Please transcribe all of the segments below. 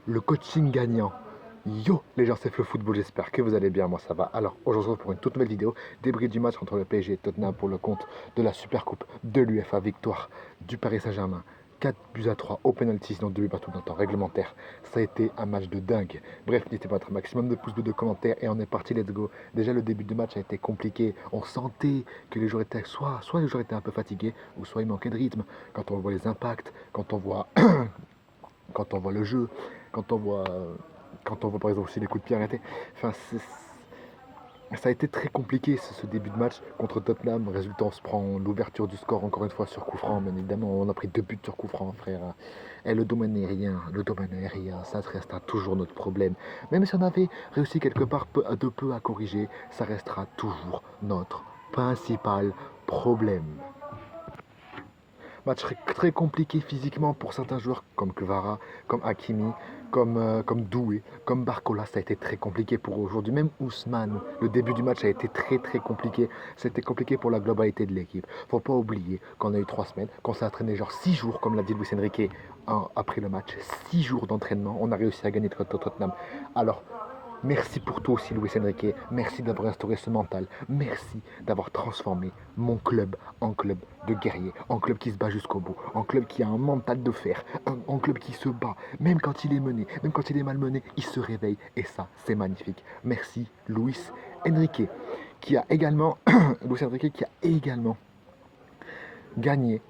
le coaching gagnant. Yo les gens, c'est Flo Football, j'espère que vous allez bien, moi ça va. Alors aujourd'hui on se retrouve pour une toute nouvelle vidéo, débrief du match entre le PSG et Tottenham pour le compte de la Super Coupe de l'UEFA, victoire du Paris Saint-Germain. 4-3 au penalty, sinon 2 buts partout dans le temps réglementaire. Ça a été un match de dingue. Bref, n'hésitez pas à mettre un maximum de pouces bleus, de commentaires et on est parti, let's go. Déjà le début du match a été compliqué. On sentait que les joueurs étaient soit les joueurs étaient un peu fatigués, ou soit ils manquaient de rythme. Quand on voit les impacts, quand on voit le jeu, quand on voit, quand on voit par exemple aussi les coups de pied arrêtés. Enfin, ça a été très compliqué ce début de match contre Tottenham. Résultat, on se prend l'ouverture du score encore une fois sur coup franc. Bien évidemment, on a pris 2 buts sur coup franc, frère. Et le domaine aérien, ça restera toujours notre problème. Même si on avait réussi quelque part de peu à corriger, ça restera toujours notre principal problème. Match très compliqué physiquement pour certains joueurs comme Kvara, comme Hakimi, comme Doué, comme Barcola. Ça a été très compliqué pour aujourd'hui. Même Ousmane, le début du match a été très compliqué. C'était compliqué pour la globalité de l'équipe. Faut pas oublier qu'on a eu 3 semaines, qu'on s'est entraîné genre 6 jours, comme l'a dit Luis Enrique après le match. 6 jours d'entraînement. On a réussi à gagner contre Tottenham. Alors, merci pour tout aussi, Luis Enrique. Merci d'avoir instauré ce mental. Merci d'avoir transformé mon club en club de guerriers, en club qui se bat jusqu'au bout, en club qui a un mental de fer, en club qui se bat. Même quand il est mené, même quand il est malmené, il se réveille. Et ça, c'est magnifique. Merci, Luis Enrique, qui a également, Luis Enrique, qui a également gagné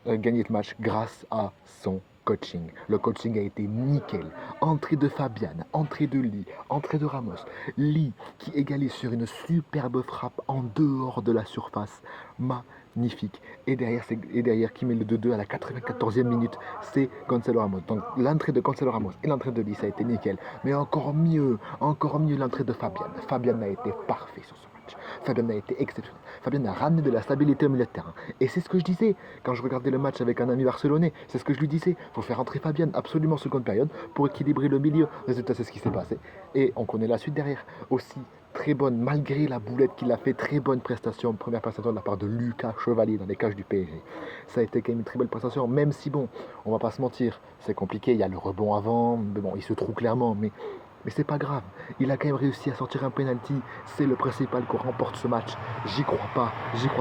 le match grâce à son coaching. Le coaching a été nickel. Entrée de Fabian, entrée de Lee, entrée de Ramos. Lee qui égalise sur une superbe frappe en dehors de la surface. Magnifique. Et derrière qui met le 2-2 à la 94e minute, c'est Gonzalo Ramos. Donc l'entrée de Gonzalo Ramos et l'entrée de Lee, ça a été nickel. Mais encore mieux l'entrée de Fabian. Fabian a été parfait sur ce match. Fabian a été exceptionnel. Fabian a ramené de la stabilité au milieu de terrain. Et c'est ce que je disais quand je regardais le match avec un ami barcelonais. C'est ce que je lui disais. Il faut faire entrer Fabian absolument seconde période pour équilibrer le milieu. Résultat, c'est ce qui s'est passé. Et on connaît la suite derrière. Aussi, très bonne, malgré la boulette qu'il a fait, très bonne prestation, première prestation de la part de Lucas Chevalier dans les cages du PSG. Ça a été quand même une très belle prestation, même si bon, on va pas se mentir, c'est compliqué, il y a le rebond avant, mais bon, il se trouve clairement, mais c'est pas grave. Il a quand même réussi à sortir un penalty. C'est le principal qu'on remporte ce match. J'y crois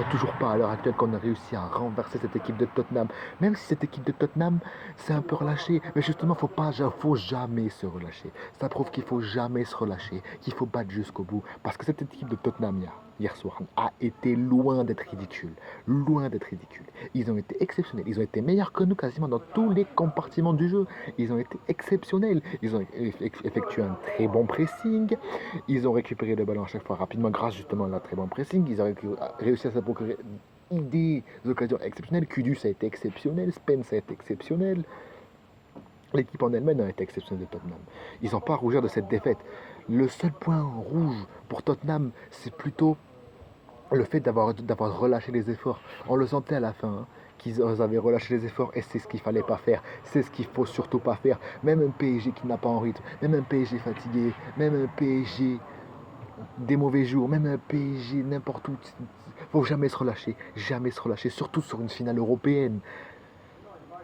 toujours pas à l'heure actuelle qu'on a réussi à renverser cette équipe de Tottenham. Même si cette équipe de Tottenham s'est un peu relâchée, mais justement, faut jamais se relâcher. Ça prouve qu'il faut jamais se relâcher, qu'il faut battre jusqu'au bout. Parce que cette équipe de Tottenham hier soir a été loin d'être ridicule. Loin d'être ridicule. Ils ont été exceptionnels. Ils ont été meilleurs que nous quasiment dans tous les compartiments du jeu. Ils ont été exceptionnels. Ils ont effectué un très bon pressing. Ils ont récupéré le ballon à chaque fois rapidement grâce justement à un très bon pressing. Ils ont réussi à se procurer des occasions exceptionnelles. Kudus a été exceptionnel. Spence a été exceptionnel. L'équipe en elle-même a été exceptionnelle de Tottenham. Ils n'ont pas à rougir de cette défaite. Le seul point rouge pour Tottenham, c'est plutôt le fait d'avoir relâché les efforts. On le sentait à la fin, hein, qu'ils avaient relâché les efforts et c'est ce qu'il fallait pas faire. C'est ce qu'il faut surtout pas faire. Même un PSG qui n'a pas en rythme, même un PSG fatigué, même un PSG des mauvais jours, même un PSG n'importe où, faut jamais se relâcher, surtout sur une finale européenne.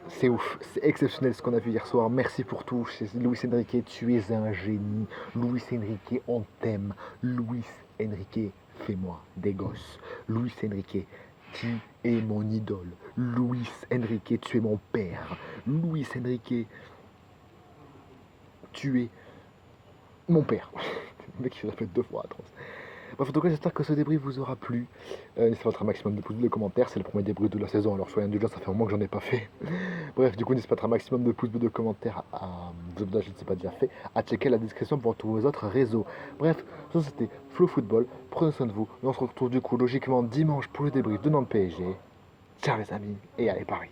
C'est ouf, c'est exceptionnel ce qu'on a vu hier soir. Merci pour tout, Luis Enrique, tu es un génie. Luis Enrique, on t'aime. Luis Enrique, fais-moi des gosses. Luis Enrique, tu es mon idole. Luis Enrique, tu es mon père. Luis Enrique, tu es mon père. Le mec, il répète 2 fois, atroce. Bref, en tout cas, j'espère que ce débrief vous aura plu. N'hésitez pas à mettre un maximum de pouces bleus, de commentaires. C'est le premier débrief de la saison, alors soyez indulgents, ça fait un mois que j'en ai pas fait. Bref, du coup, n'hésitez pas à mettre un maximum de pouces bleus, de commentaires, je ne sais pas déjà fait, à checker la description pour tous vos autres réseaux. Bref, ça c'était Flow Football. Prenez soin de vous. Et on se retrouve du coup logiquement dimanche pour le débrief de Nantes PSG. Ciao les amis, et allez Paris.